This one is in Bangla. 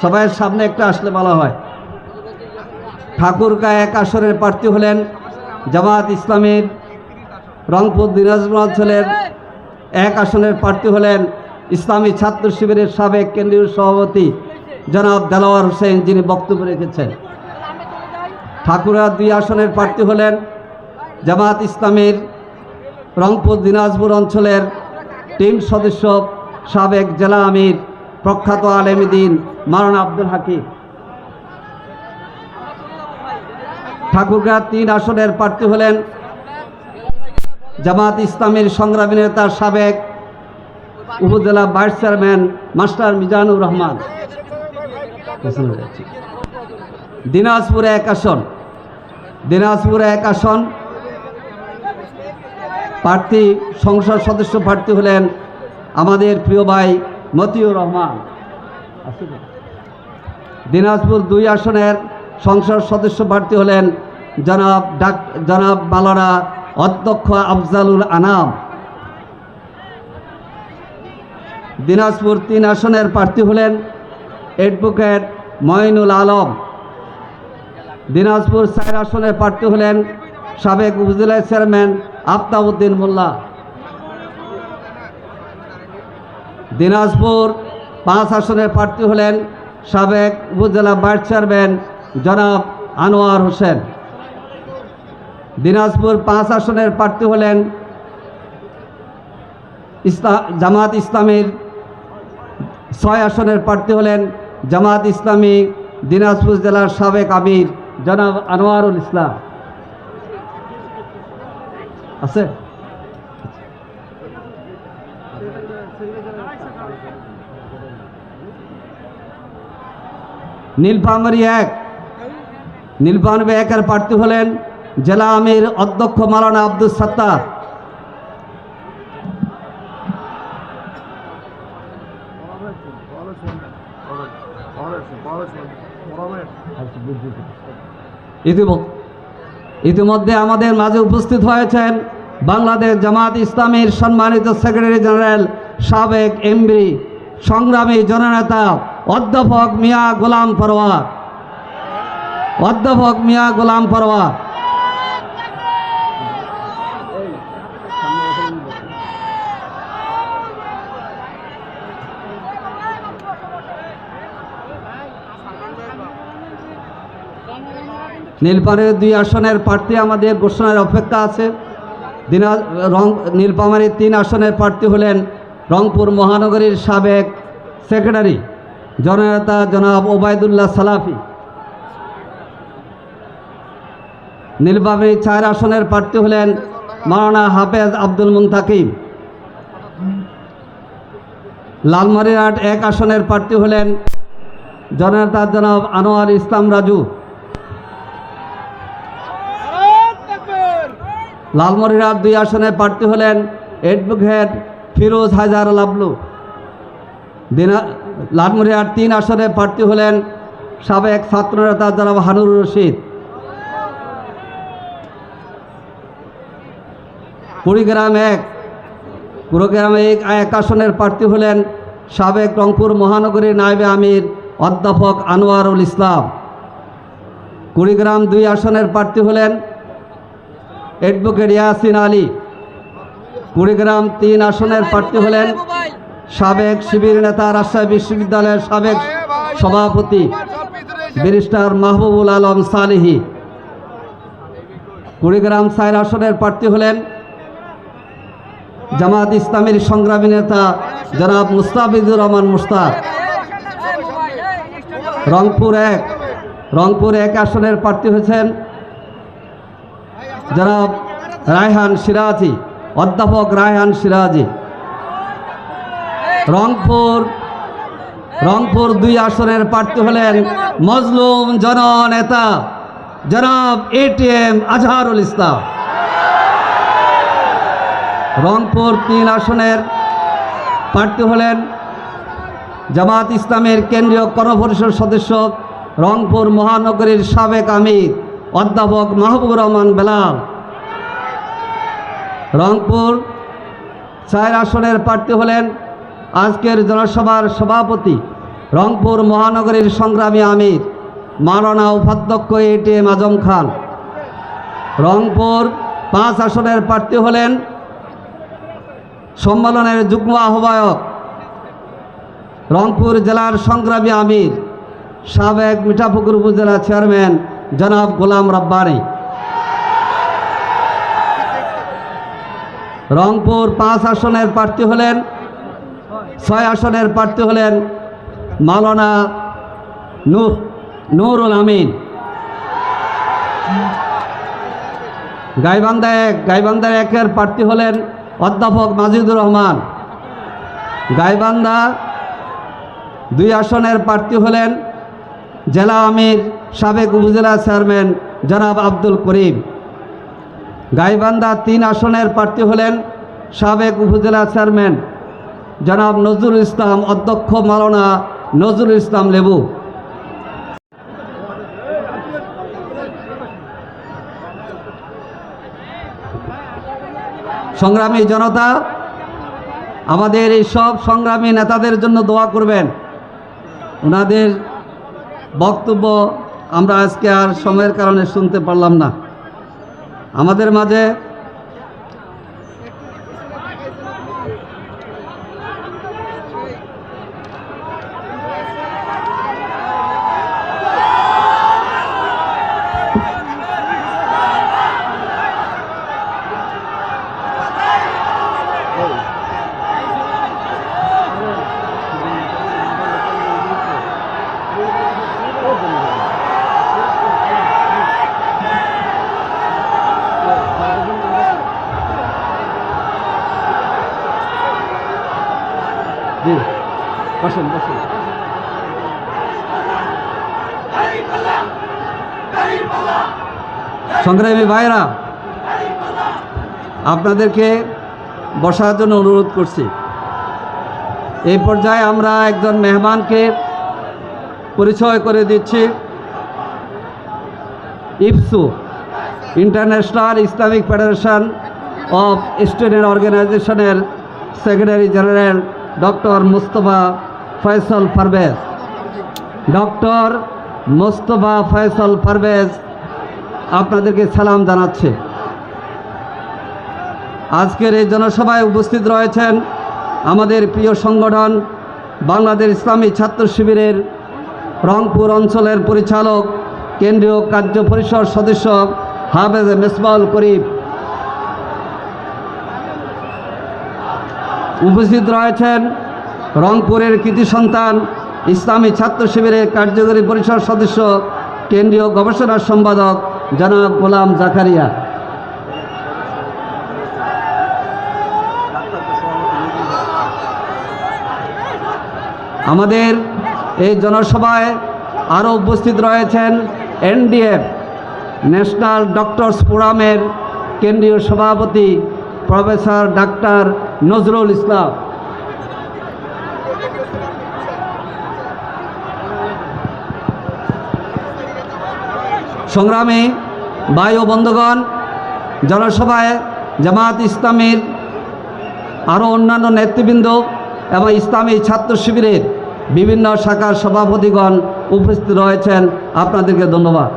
সবাই সামনে একটা আসলে ভালো হয়। ঠাকুরগাঁ 1 আসনের প্রার্থী হলেন জামাত ইসলামীর রংপুর দিনাজপুর অঞ্চলের 1 আসনের প্রার্থী হলেন ইসলামী ছাত্র শিবিরের সাবেক কেন্দ্রীয় সভাপতি জনাব দেলাওয়ার হোসেন, যিনি বক্তব্য রেখেছেন। ঠাকুরগাঁ 2 আসনের প্রার্থী হলেন জামাত ইসলামীর রংপুর দিনাজপুর অঞ্চলের টিম সদস্য সাবেক জেলা আমির প্রখ্যাত আলেমদ্বীন মাওলানা আব্দুল হাকিম। ঠাকুরগাঁ 3 আসনের প্রার্থী হলেন জামাত ইসলামীর সংগ্রামী নেতা সাবেক উপজেলা vice chairman master Mizanur Rahman. দিনাজপুরে 1 আসন, দিনাজপুরে 1 আসন প্রার্থী সংসদ সদস্য প্রার্থী হলেন আমাদের প্রিয় ভাই মতিউর রহমান। দিনাজপুর 2 আসনের সংসদ সদস্য প্রার্থী হলেন জনাব মাওলানা অধ্যক্ষ আফজালুল আনাম। দিনাজপুর 3 আসনের প্রার্থী হলেন অ্যাডভোকেট মঈনুল আলম। দিনাজপুর 4 আসনের প্রার্থী হলেন সাবেক উপজেলা চেয়ারম্যান আফতাবউদ্দিন মোল্লা। দিনাজপুর 5 আসনের প্রার্থী হলেন সাবেক উপজেলা ভাইস চেয়ারম্যান জনাব আনোয়ার হোসেন। দিনাজপুর 5 আসনের প্রার্থী হলেন জামাত ইসলামীর 6 আসনের প্রার্থী হলেন জামাত ইসলামী দিনাজপুর জেলার সাবেক আমির জনাব আনোয়ারুল ইসলাম। আছে নীলফামারী 1, নীলফামারী 1-এর প্রার্থী হলেন জেলা আমির অধ্যক্ষ মাওলানা আব্দুল সাত্তার। ইতিমধ্যে আমাদের মাঝে উপস্থিত হয়েছেন বাংলাদেশ জামাত ইসলামীর সম্মানিত সেক্রেটারি জেনারেল সাবেক এমপি সংগ্রামী জননেতা অধ্যাপক মিয়া গোলাম পরোয়ার। অধ্যাপক মিয়া গোলাম পরোয়ার। নীলফামারী 2 আসনের প্রার্থী আমাদের ঘোষণার অপেক্ষা আছে। নীলফামারী 3 আসনের প্রার্থী হলেন রংপুর মহানগরীর সাবেক সেক্রেটারি জননেতা জনাব ওবায়দুল্লাহ সালাফি। নীলফামারী 4 আসনের প্রার্থী হলেন মাওলানা হাফেজ আব্দুল মুনতাকিম। লালমনিরহাট 1 আসনের প্রার্থী হলেন জননেতা জনাব আনোয়ার ইসলাম রাজু। লালমনিরহাট 2 আসনের প্রার্থী হলেন অ্যাডভোকেট ফিরোজ হায়দার লাবলু। লালমনিরহাট 3 আসনের প্রার্থী হলেন সাবেক ছাত্রনেতা জনাব হানুরুর রশিদ। কুড়িগ্রাম 1 আসনের প্রার্থী হলেন সাবেক রংপুর মহানগরীর নায়েবে আমির অধ্যাপক আনোয়ারুল ইসলাম। কুড়িগ্রাম 2 আসনের প্রার্থী হলেন অ্যাডভোকেট ইয়াসিন আলী। কুড়িগ্রাম 3 আসনের প্রার্থী হলেন সাবেক শিবির নেতা রাজশাহী বিশ্ববিদ্যালয়ের সাবেক সভাপতি ব্যারিস্টার মাহবুবুল আলম সালেহী। কুড়িগ্রাম 4 আসনের প্রার্থী হলেন জামাত ইসলামীর সংগ্রামী নেতা জনাব মুস্তাফিজুর রহমান মুস্তাক। রংপুর 1 আসনের প্রার্থী হয়েছেন জনাব রায়হান সিরাজি, অধ্যাপক রায়হান সিরাজি। রংপুর 2 আসনের প্রার্থী হলেন মজলুম জননেতা জনাব এটিএম আজহারুল ইসলাম। রংপুর 3 আসনের প্রার্থী হলেন জামাত ইসলামের কেন্দ্রীয় কর্মপরিষদ সদস্য রংপুর মহানগরীর সাবেক আমির অধ্যাপক মাহবুবুর রহমান বেলাল। রংপুর 4 আসনের প্রার্থী হলেন আজকের জনসভার সভাপতি রংপুর মহানগরীর সংগ্রামী আমির মাওলানা উপাধ্যক্ষ ATM আজম খান। রংপুর 5 আসনের প্রার্থী হলেন সম্মেলনের যুগ্ম আহ্বায়ক রংপুর জেলার সংগ্রামী আমির সাবেক মিঠাপুকুর উপজেলা চেয়ারম্যান জনাব গোলাম রাব্বানী। রংপুর 5 আসনের প্রার্থী হলেন 6 আসনের প্রার্থী হলেন মাওলানা নুরুল আমিন। গাইবান্ধা 1-এর প্রার্থী হলেন অধ্যাপক মাজিদুর রহমান। গাইবান্ধা 2 আসনের প্রার্থী হলেন জেলা আমির সাবেক উপজেলা চেয়ারম্যান জনাব আব্দুল করিম। গাইবান্ধা 3 আসনের প্রার্থী হলেন সাবেক উপজেলা চেয়ারম্যান জনাব নজরুল ইসলাম, অধ্যক্ষ মাওলানা নজরুল ইসলাম লেবু। সংগ্রামী জনতা, আমাদের এই সব সংগ্রামী নেতাদের জন্য দোয়া করবেন। ওনাদের বক্তব্য আমরা আজকে আর সময়ের কারণে শুনতে পারলাম না। আমাদের মাঝে বসেন। সংগ্রামী ভাইরা, আপনাদেরকে বসার জন্য অনুরোধ করছি। এই পর্যায়ে আমরা একজন মেহমানকে পরিচয় করে দিচ্ছি। IFSO international Islamic federation of student অর্গানাইজেশনের secretary general doctor Mustafa Faisal Parvez. Doctor Mustafa Faisal Parvez আপনাদেরকে সালাম জানাচ্ছে। আজকের এই জনসভায় উপস্থিত রয়েছেন আমাদের প্রিয় সংগঠন বাংলাদেশ ইসলামী ছাত্র শিবিরের রংপুর অঞ্চলের পরিচালক, কেন্দ্রীয় কার্য পরিষদ সদস্য হাফেজ মেসবাউল করিম। উপস্থিত রয়েছেন রংপুরের কৃতি সন্তান ইসলামী ছাত্র শিবিরের কার্যকরী পরিষদ সদস্য, কেন্দ্রীয় গবেষণা সম্পাদক জনাব গোলাম জাকারিয়া। আমাদের এই জনসভায় আরও উপস্থিত রয়েছেন NDF ন্যাশনাল ডক্টরস ফোরামের কেন্দ্রীয় সভাপতি প্রফেসর ডাক্তার নজরুল ইসলাম। সংগ্রামী ভাই ও বন্ধুগণ, জনসভায় জামাত ইসলামীর আরও অন্যান্য নেতৃবৃন্দ এবং ইসলামী ছাত্র শিবিরের বিভিন্ন শাখার সভাপতিগণ উপস্থিত রয়েছেন। আপনাদেরকে ধন্যবাদ।